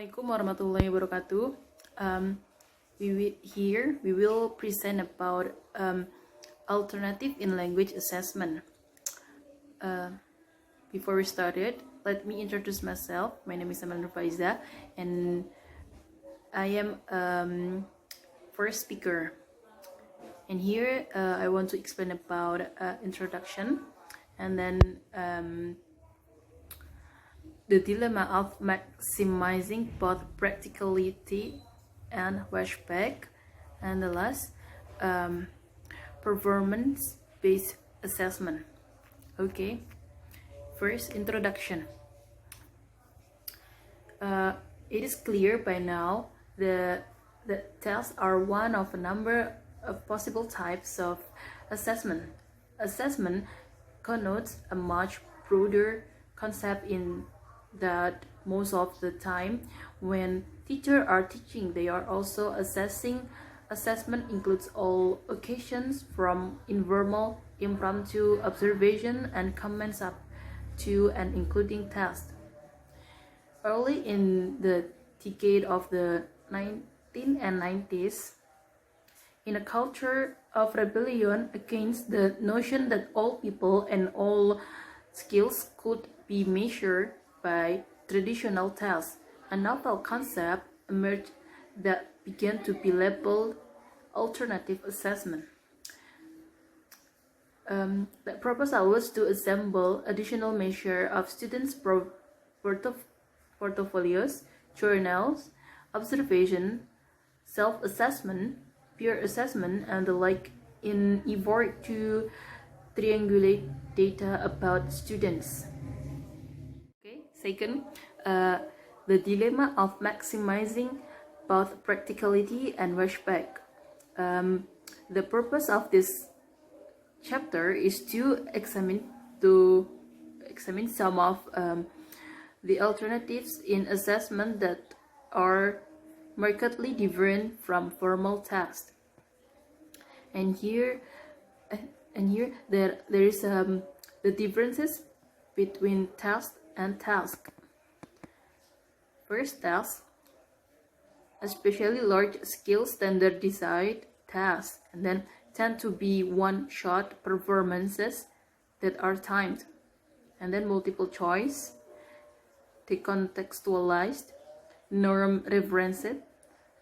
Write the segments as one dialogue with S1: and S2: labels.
S1: Assalamualaikum warahmatullahi wabarakatuh. We will present about alternative in language assessment. Before we started, let me introduce myself. My name is Amal Faiza, and I am first speaker. And here I want to explain about introduction, and then the dilemma of maximizing both practicality and flashback, and the last performance-based assessment. Okay, first introduction. It is clear by now that tests are one of a number of possible types of assessment. Assessment connotes a much broader concept in that most of the time when teachers are teaching, they are also assessing. Assessment includes all occasions from informal, impromptu observation and comments up to and including tests. Early in the decade of the 1990s, in a culture of rebellion against the notion that all people and all skills could be measured by traditional tests, a novel concept emerged that began to be labeled alternative assessment. The proposal was to assemble additional measure of students' portfolios, journals, observation, self-assessment, peer assessment, and the like in effort to triangulate data about students. Okay, second, the dilemma of maximizing both practicality and flashback. The purpose of this chapter is to examine some of the alternatives in assessment that are markedly different from formal tests. And here there is the differences between test and task. First, task, especially large-scale standardized tasks, and then tend to be one-shot performances that are timed, and then multiple choice, decontextualized, norm referenced,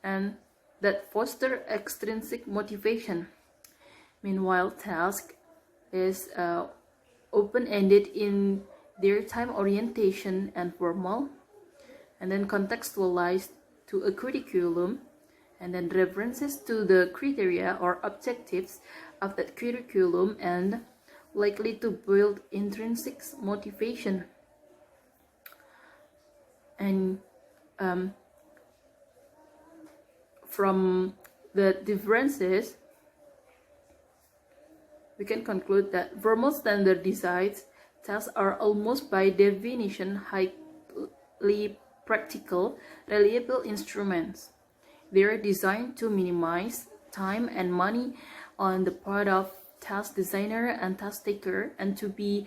S1: and that foster extrinsic motivation. Meanwhile, task is open-ended in their time orientation and formal, and then contextualized to a curriculum, and then references to the criteria or objectives of that curriculum, and likely to build intrinsic motivation. And from the differences, we can conclude that formal standardized tests are almost by definition highly practical, reliable instruments. They are designed to minimize time and money on the part of task designer and task taker, and to be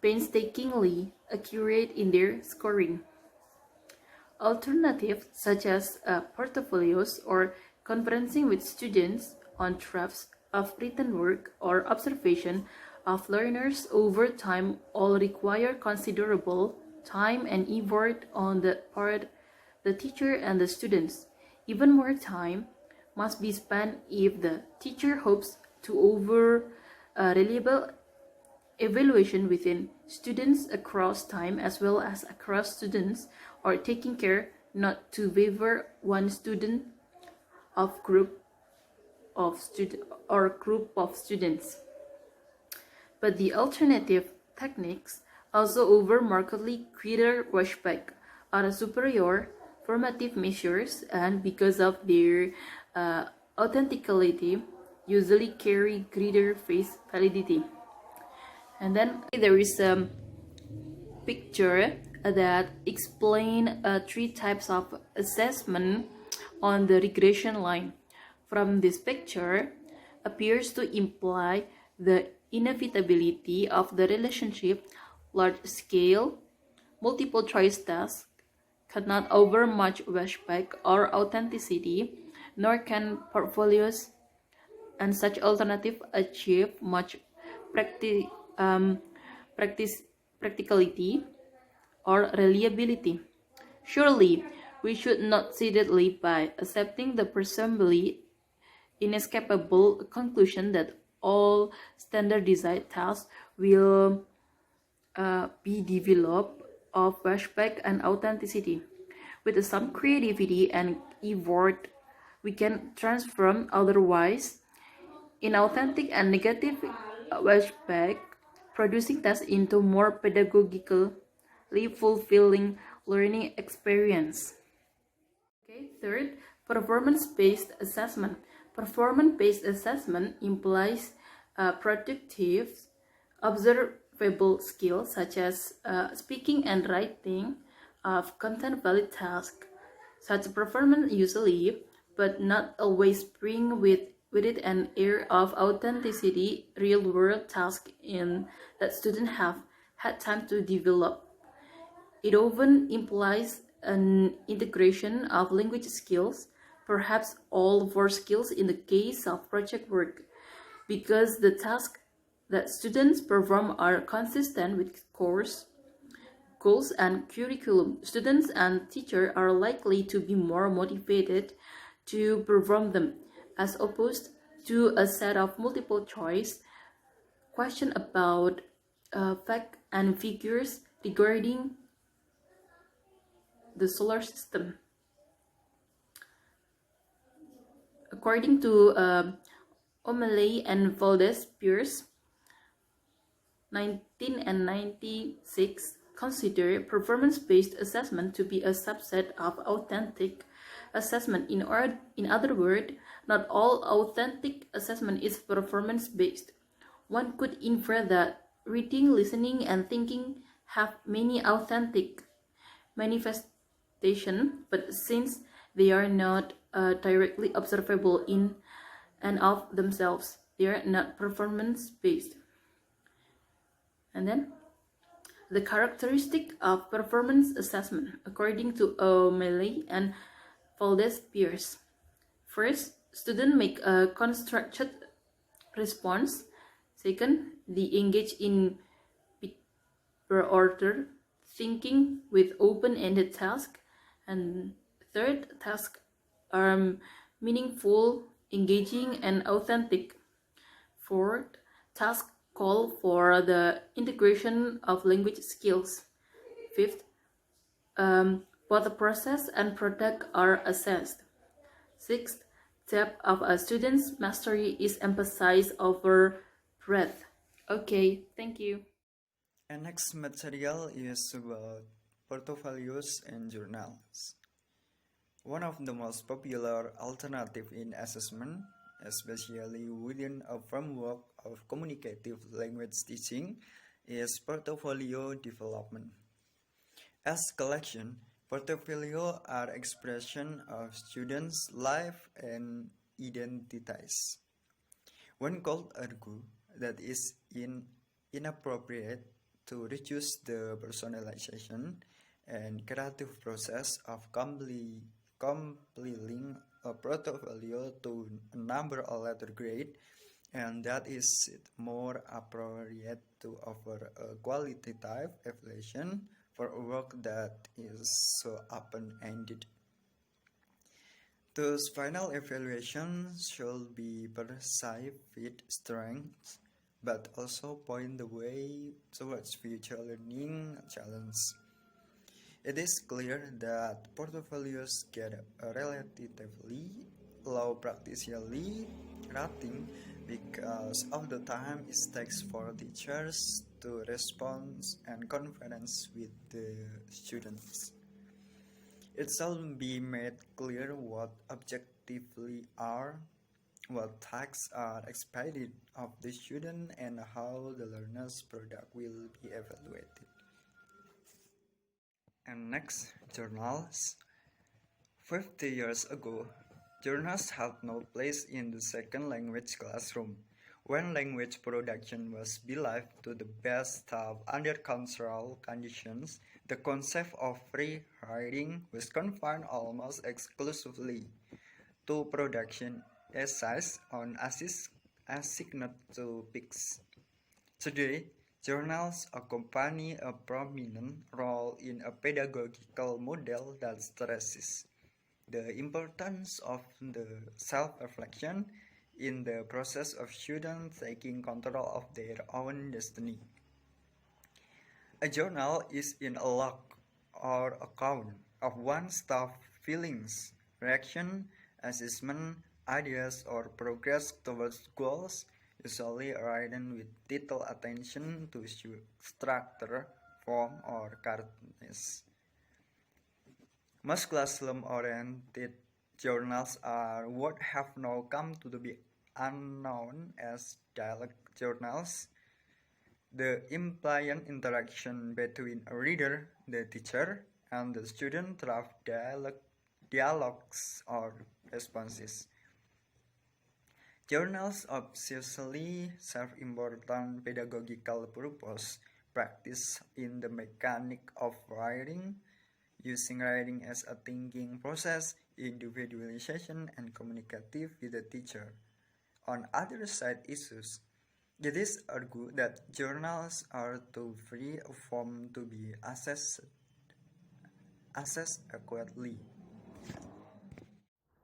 S1: painstakingly accurate in their scoring. Alternatives such as portfolios or conferencing with students on drafts of written work or observation of learners over time all require considerable time and effort on the part of the teacher and the students. Even more time must be spent if the teacher hopes to offer reliable evaluation within students across time as well as across students, or taking care not to favor one student of group of students. But the alternative techniques also offer markedly greater flashback, are superior formative measures, and because of their authenticity, usually carry greater face validity. And then there is a picture that explain 3 types of assessment on the regression line. From this picture appears to imply the inevitability of the relationship large-scale multiple choice tasks cannot offer much flashback or authenticity, nor can portfolios and such alternative achieve much practi- um, practice practicality or reliability. Surely, we should not sedately by accepting the presumably inescapable conclusion that all standardized tasks will be developed of flashback and authenticity. With some creativity and effort, we can transform otherwise inauthentic and negative flashback producing tasks into more pedagogically fulfilling learning experience. Okay, third, performance-based assessment. Performance-based assessment implies productive, observable skills such as speaking and writing of content-valid tasks. Such performance usually, but not always, bring with it an air of authenticity, real-world tasks in that students have had time to develop. It often implies an integration of language skills, perhaps all four skills in the case of project work, because the tasks that students perform are consistent with course goals and curriculum. Students and teachers are likely to be more motivated to perform them, as opposed to a set of multiple choice questions about facts and figures regarding the solar system. According to O'Malley and Valdez Pierce, 19 and 96, consider performance-based assessment to be a subset of authentic assessment. In other words, not all authentic assessment is performance-based. One could infer that reading, listening, and thinking have many authentic manifestation, but since they are not directly observable in and of themselves, they are not performance-based. And then, the characteristic of performance assessment, according to O'Malley and Valdez Pierce. First, students make a constructed response. Second, they engage in per order thinking with open-ended tasks. And third, tasks are meaningful, engaging, and authentic. Fourth, tasks call for the integration of language skills. Fifth, both the process and product are assessed. Sixth, depth of a student's mastery is emphasized over breadth. Okay, thank you.
S2: And next material is about portfolios and journals. One of the most popular alternatives in assessment, especially within a framework of communicative language teaching, is portfolio development. As collection, portfolio are expression of students' life and identities. One could argue that is inappropriate to reduce the personalization and creative process of compiling a portfolio to a number or letter grade, and that is more appropriate to offer a qualitative evaluation for a work that is so open-ended. Thus, final evaluation should be perceived strengths, but also point the way towards future learning challenges. It is clear that portfolios get a relatively low practically rating because of the time it takes for teachers to respond and conference with the students. It shall be made clear what objectively are, what tasks are expected of the student, and how the learner's product will be evaluated. And next, journals. 50 years ago, journals had no place in the second language classroom, when language production was believed to the best of under control conditions. The concept of free riding was confined almost exclusively to production essays on assigned topics. Today, journals accompany a prominent role in a pedagogical model that stresses the importance of the self-reflection in the process of students taking control of their own destiny. A journal is in a log or account of one's thoughts, feelings, reaction, assessment, ideas, or progress towards goals, usually written with little attention to structure, form, or correctness. Most classroom-oriented journals are what have now come to be known as dialogue journals. The implied interaction between a reader, the teacher, and the student through dialogues or responses. Journals obviously serve important pedagogical purpose, practice in the mechanic of writing, using writing as a thinking process, individualization, and communicative with the teacher. On other side issues, it is argued that journals are too free a form to be assessed accurately.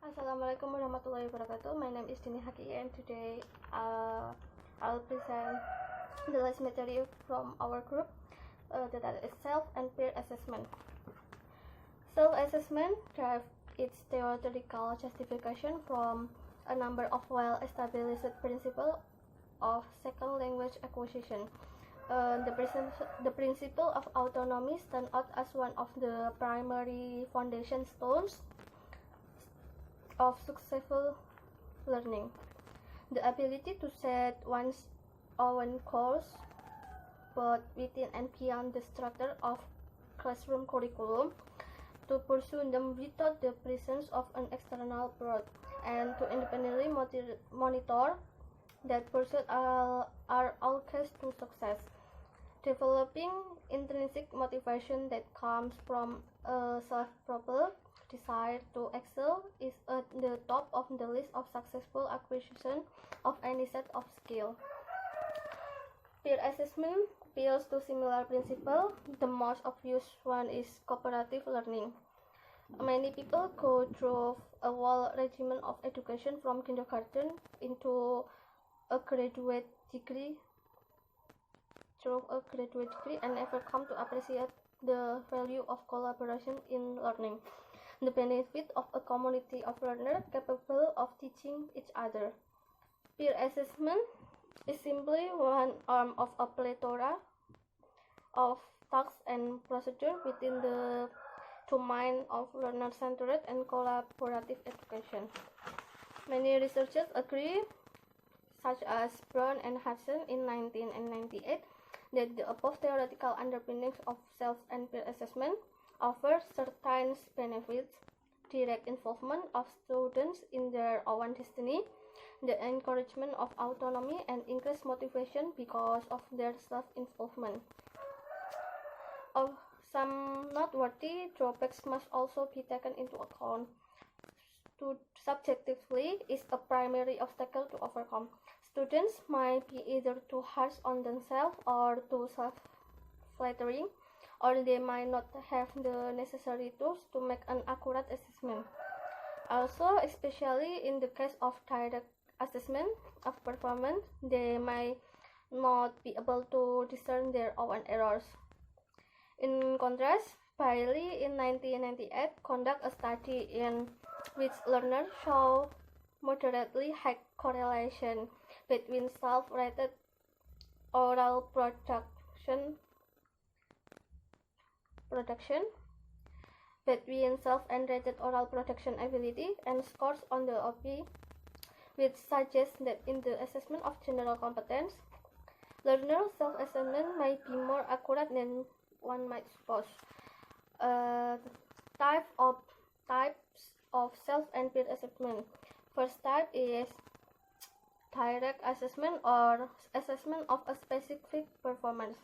S3: Assalamualaikum warahmatullahi wabarakatuh. My name is Dini Haki and today I'll present the last material from our group that is self and peer assessment. Self-assessment derives its theoretical justification from a number of well-established principles of second language acquisition. The principle of autonomy stands out as one of the primary foundation stones of successful learning. The ability to set one's own course, both within and beyond the structure of classroom curriculum, to pursue them without the presence of an external prod, and to independently monitor that pursuits are all keys to success. Developing intrinsic motivation that comes from a self-propelled desire to excel is at the top of the list of successful acquisition of any set of skill. Peer assessment appeals to similar principle. The most obvious one is cooperative learning. Many people go through a whole regimen of education from kindergarten into a graduate degree and never come to appreciate the value of collaboration in learning, the benefit of a community of learners capable of teaching each other. Peer assessment is simply one arm of a plethora of tasks and procedures within the domain of learner-centered and collaborative education. Many researchers agree, such as Brown and Hudson in 1998, that the above theoretical underpinnings of self and peer assessment offer certain benefits: direct involvement of students in their own destiny, the encouragement of autonomy, and increased motivation because of their self-involvement. Some noteworthy drawbacks must also be taken into account. Subjectively is a primary obstacle to overcome. Students might be either too harsh on themselves or too self-flattering, or they might not have the necessary tools to make an accurate assessment. Also, especially in the case of direct assessment of performance, they may not be able to discern their own errors. In contrast, Bailey in 1998 conducted a study in which learners show moderately high correlation between self-rated oral between self and rated oral production ability and scores on the OP, which suggests that in the assessment of general competence, learner self-assessment might be more accurate than one might suppose. Types of self and peer assessment. First type is direct assessment or assessment of a specific performance.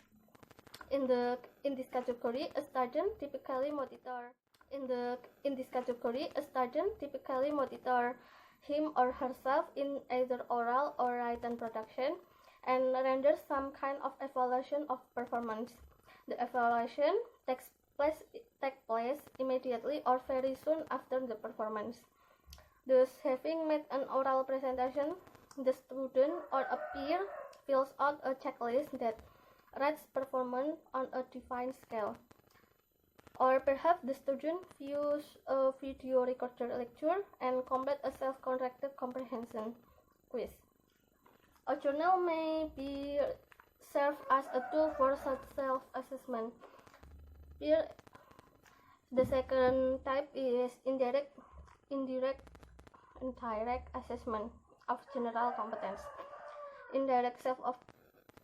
S3: In this category, a student typically monitor him or herself in either oral or written production and renders some kind of evaluation of performance. The evaluation takes place immediately or very soon after the performance. Thus, having made an oral presentation, the student or a peer fills out a checklist that rates performance on a defined scale. Or perhaps the student views a video recorded lecture and completes a self-corrected comprehension quiz. A journal may be served as a tool for such self-assessment. The second type is indirect assessment of general competence. Indirect self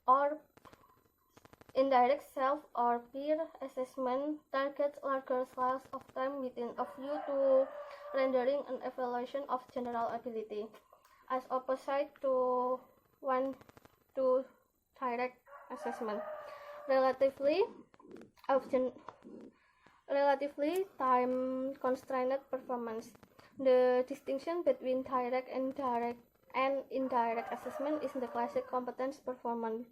S3: or peer assessment targets larger slice of time within a view to rendering an evaluation of general ability, as opposite to one-to direct assessment. Relatively time-constrained performance. The distinction between direct and indirect assessment is the classic competence performance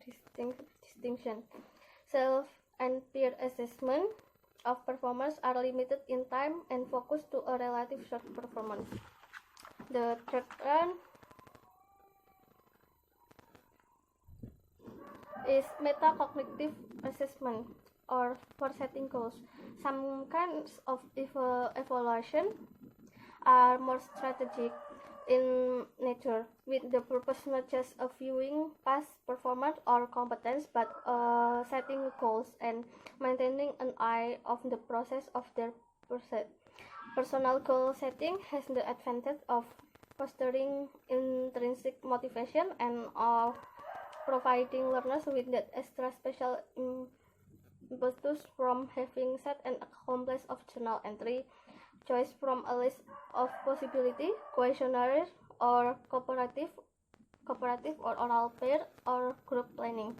S3: distinction. Self and peer assessment of performance are limited in time and focused to a relative short performance. The third one is metacognitive assessment or for setting goals. Some kinds of evaluation are more strategic in nature, with the purpose not just of viewing past performance or competence, but setting goals and maintaining an eye on the process of their pursuit. Personal goal setting has the advantage of fostering intrinsic motivation and of providing learners with that extra special impetus from having set an accomplice of journal entry, choice from a list of possibility, questionnaire, or cooperative or oral pair or group planning.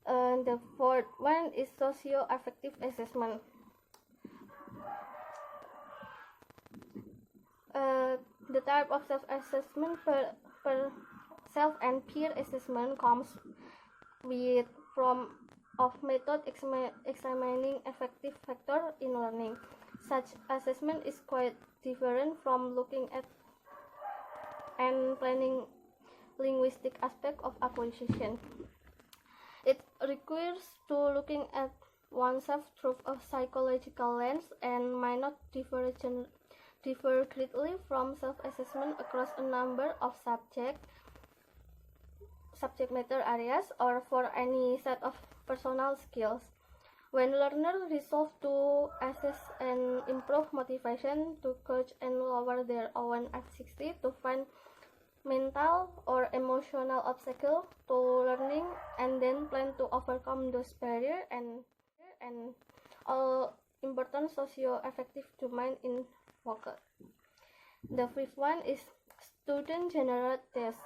S3: The fourth one is socio-affective assessment. The type of self-assessment per self and peer assessment comes with from of method examining effective factor in learning. Such assessment is quite different from looking at and planning linguistic aspect of acquisition. It requires to looking at oneself through a psychological lens and might not differ greatly from self-assessment across a number of subject matter areas or for any set of personal skills. When learners resolve to assess and improve motivation to coach and lower their own anxiety to find mental or emotional obstacles to learning and then plan to overcome those barriers and all important socio-affective domain in focus. The fifth one is student-generated tests,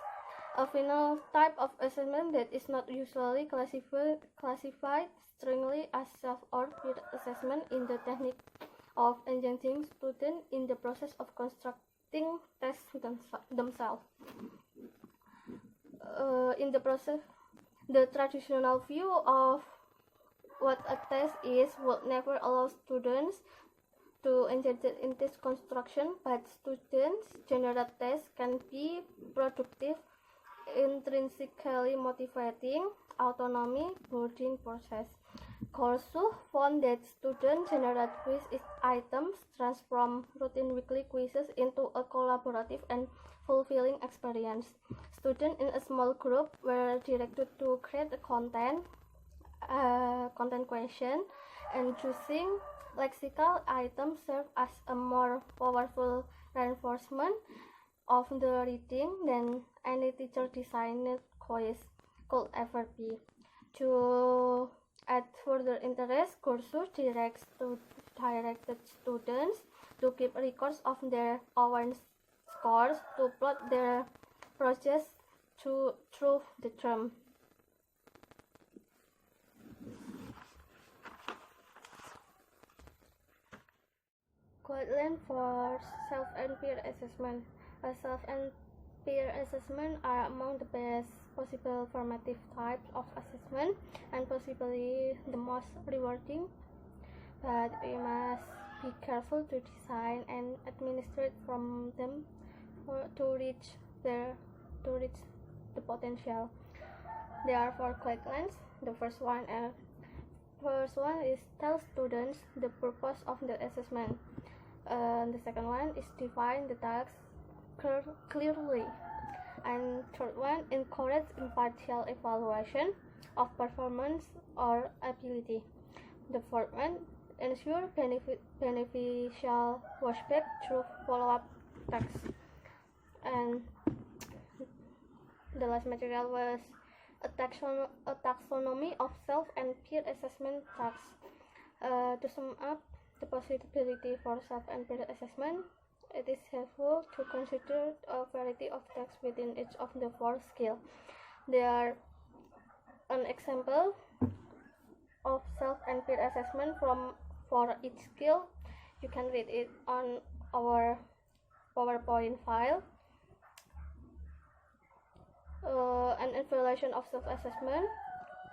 S3: a final type of assessment that is not usually classified strictly as self or peer assessment in the technique of engaging students in the process of constructing tests themselves. In the process, the traditional view of what a test is would never allow students to engage in test construction, but students-generated tests can be productive, intrinsically motivating, autonomy building process. Corsu found that student-generated quiz items transform routine weekly quizzes into a collaborative and fulfilling experience. Students in a small group were directed to create a content question, and choosing lexical items serve as a more powerful reinforcement of the reading than any teacher-designed quiz could ever be. To add further interest, courses directed students to keep records of their own scores, to plot their progress through the term. Guidelines for self and peer assessment. Self and peer assessment are among the best possible formative types of assessment and possibly the most rewarding, but we must be careful to design and administrate from them to reach the potential. There are four guidelines. The first one is tell students the purpose of the assessment. The second one is define the tasks clearly. And third one, encourage impartial evaluation of performance or ability. The fourth one, ensure beneficial watchback through follow-up tasks. And the last material was a taxonomy of self and peer assessment tasks. To sum up the possibility for self and peer assessment, it is helpful to consider a variety of tasks within each of the four skills. They are an example of self and peer assessment for each skill. You can read it on our PowerPoint file. An evaluation of self-assessment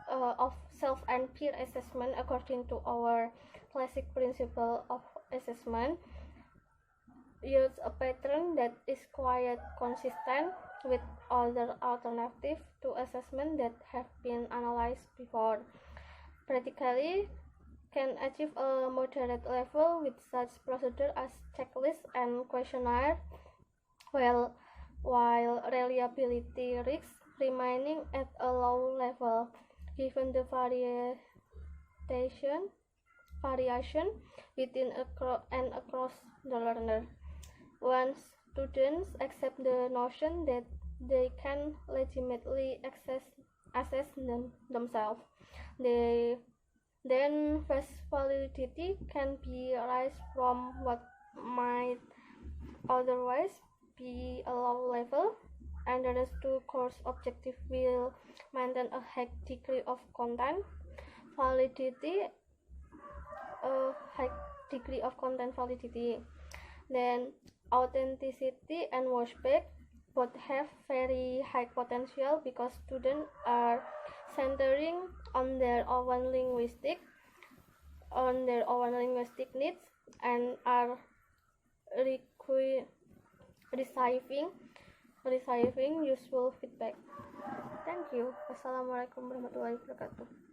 S3: of self and peer assessment according to our classic principle of assessment yields a pattern that is quite consistent with other alternatives to assessment that have been analyzed before. Practically can achieve a moderate level with such procedure as checklist and questionnaire, while reliability risks remaining at a low level given the variation within and across the learner. Once students accept the notion that they can legitimately assess themselves, then face validity can be raised from what might otherwise be a low level, and the rest two course objective will maintain a high degree of content validity. Then authenticity and watchback both have very high potential because students are centering on their own linguistic needs and are receiving useful feedback. Thank you. Wassalamualaikum warahmatullahi wabarakatuh.